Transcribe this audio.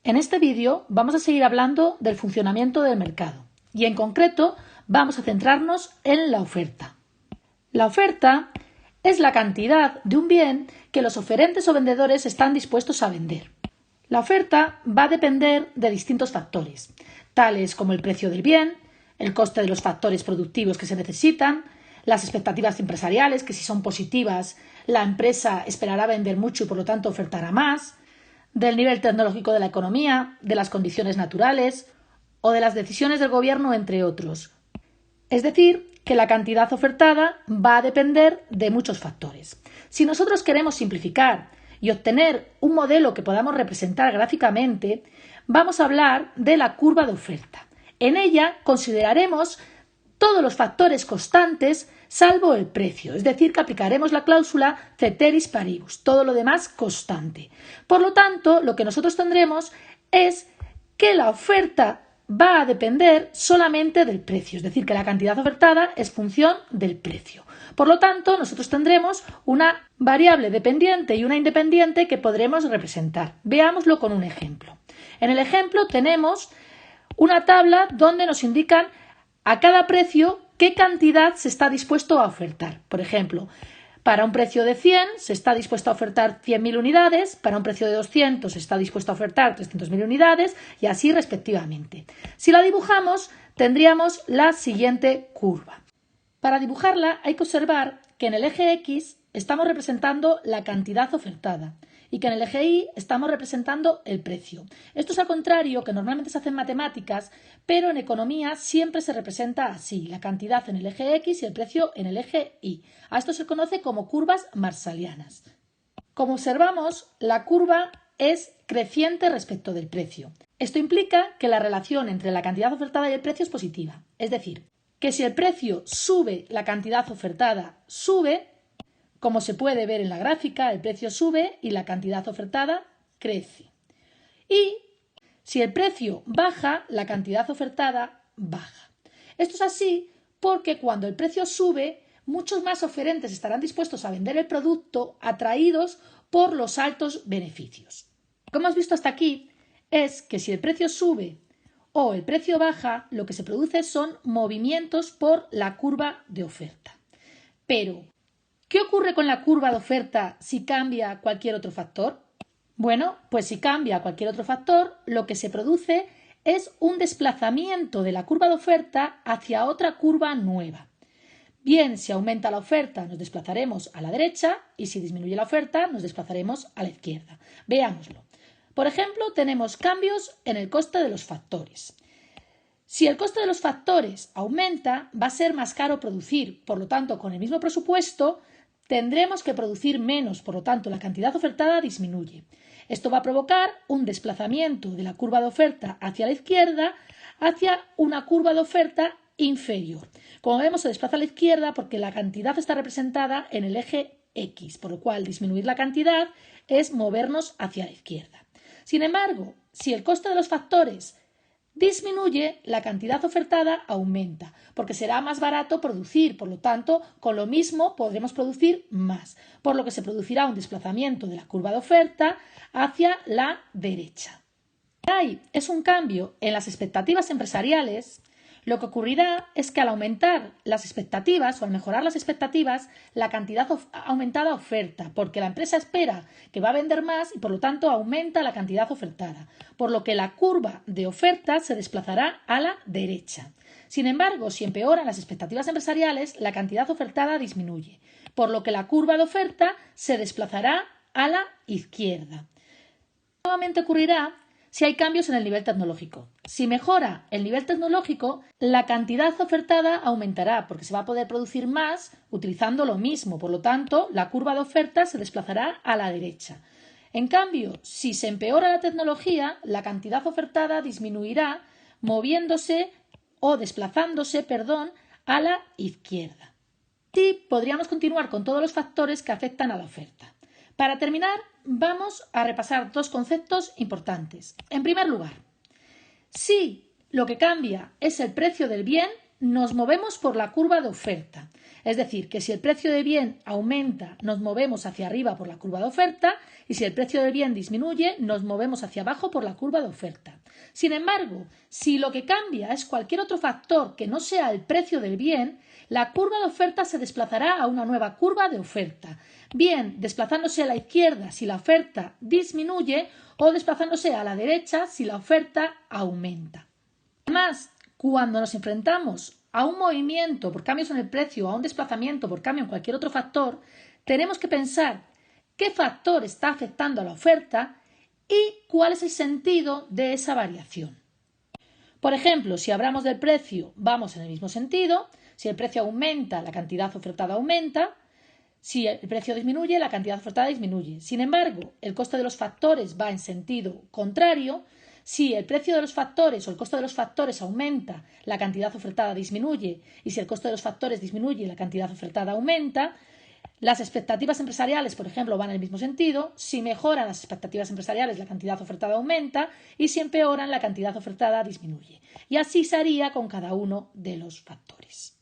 En este vídeo vamos a seguir hablando del funcionamiento del mercado y en concreto vamos a centrarnos en la oferta. La oferta es la cantidad de un bien que los oferentes o vendedores están dispuestos a vender. La oferta va a depender de distintos factores, tales como el precio del bien, el coste de los factores productivos que se necesitan, las expectativas empresariales, que si son positivas, la empresa esperará vender mucho y por lo tanto ofertará más, del nivel tecnológico de la economía, de las condiciones naturales o de las decisiones del gobierno, entre otros. Es decir, que la cantidad ofertada va a depender de muchos factores. Si nosotros queremos simplificar y obtener un modelo que podamos representar gráficamente, vamos a hablar de la curva de oferta. En ella consideraremos todos los factores constantes salvo el precio, es decir, que aplicaremos la cláusula ceteris paribus, todo lo demás constante. Por lo tanto, lo que nosotros tendremos es que la oferta va a depender solamente del precio, es decir, que la cantidad ofertada es función del precio. Por lo tanto, nosotros tendremos una variable dependiente y una independiente que podremos representar. Veámoslo con un ejemplo. En el ejemplo tenemos una tabla donde nos indican a cada precio qué cantidad se está dispuesto a ofertar. Por ejemplo, para un precio de 100 se está dispuesto a ofertar 100.000 unidades, para un precio de 200 se está dispuesto a ofertar 300.000 unidades y así respectivamente. Si la dibujamos, tendríamos la siguiente curva. Para dibujarla hay que observar que en el eje X estamos representando la cantidad ofertada y que en el eje Y estamos representando el precio. Esto es al contrario que normalmente se hace en matemáticas, pero en economía siempre se representa así, la cantidad en el eje X y el precio en el eje Y. A esto se conoce como curvas marshallianas. Como observamos, la curva es creciente respecto del precio. Esto implica que la relación entre la cantidad ofertada y el precio es positiva, es decir, que si el precio sube, la cantidad ofertada sube. Como se puede ver en la gráfica, el precio sube y la cantidad ofertada crece. Y si el precio baja, la cantidad ofertada baja. Esto es así porque cuando el precio sube, muchos más oferentes estarán dispuestos a vender el producto atraídos por los altos beneficios. Como hemos visto hasta aquí, es que si el precio sube o el precio baja, lo que se produce son movimientos por la curva de oferta. Pero ¿qué ocurre con la curva de oferta si cambia cualquier otro factor? Bueno, pues si cambia cualquier otro factor, lo que se produce es un desplazamiento de la curva de oferta hacia otra curva nueva. Bien, si aumenta la oferta, nos desplazaremos a la derecha y si disminuye la oferta, nos desplazaremos a la izquierda. Veámoslo. Por ejemplo, tenemos cambios en el coste de los factores. Si el coste de los factores aumenta, va a ser más caro producir. Por lo tanto, con el mismo presupuesto, tendremos que producir menos, por lo tanto, la cantidad ofertada disminuye. Esto va a provocar un desplazamiento de la curva de oferta hacia la izquierda, hacia una curva de oferta inferior. Como vemos, se desplaza a la izquierda porque la cantidad está representada en el eje X, por lo cual disminuir la cantidad es movernos hacia la izquierda. Sin embargo, si el coste de los factores disminuye, la cantidad ofertada aumenta, porque será más barato producir, por lo tanto, con lo mismo podremos producir más, por lo que se producirá un desplazamiento de la curva de oferta hacia la derecha. Es un cambio en las expectativas empresariales. Lo que ocurrirá es que al aumentar las expectativas o al mejorar las expectativas, la cantidad aumentada oferta, porque la empresa espera que va a vender más y por lo tanto aumenta la cantidad ofertada, por lo que la curva de oferta se desplazará a la derecha. Sin embargo, si empeoran las expectativas empresariales, la cantidad ofertada disminuye, por lo que la curva de oferta se desplazará a la izquierda. Nuevamente ocurrirá si hay cambios en el nivel tecnológico. Si mejora el nivel tecnológico, la cantidad ofertada aumentará porque se va a poder producir más utilizando lo mismo. Por lo tanto, la curva de oferta se desplazará a la derecha. En cambio, si se empeora la tecnología, la cantidad ofertada disminuirá moviéndose o desplazándose, a la izquierda. Y podríamos continuar con todos los factores que afectan a la oferta. Para terminar, vamos a repasar dos conceptos importantes. En primer lugar, si lo que cambia es el precio del bien, nos movemos por la curva de oferta. Es decir, que si el precio del bien aumenta, nos movemos hacia arriba por la curva de oferta y si el precio del bien disminuye, nos movemos hacia abajo por la curva de oferta. Sin embargo, si lo que cambia es cualquier otro factor que no sea el precio del bien, la curva de oferta se desplazará a una nueva curva de oferta, bien desplazándose a la izquierda si la oferta disminuye o desplazándose a la derecha si la oferta aumenta. Además, cuando nos enfrentamos a un movimiento por cambios en el precio o a un desplazamiento por cambio en cualquier otro factor, tenemos que pensar qué factor está afectando a la oferta y cuál es el sentido de esa variación. Por ejemplo, si hablamos del precio, vamos en el mismo sentido. Si el precio aumenta, la cantidad ofertada aumenta. Si el precio disminuye, la cantidad ofertada disminuye. Sin embargo, el coste de los factores va en sentido contrario. Si el precio de los factores o el costo de los factores aumenta, la cantidad ofertada disminuye, y si el costo de los factores disminuye, la cantidad ofertada aumenta. Las expectativas empresariales, por ejemplo, van en el mismo sentido. Si mejoran las expectativas empresariales, la cantidad ofertada aumenta, y si empeoran, la cantidad ofertada disminuye. Y así se haría con cada uno de los factores.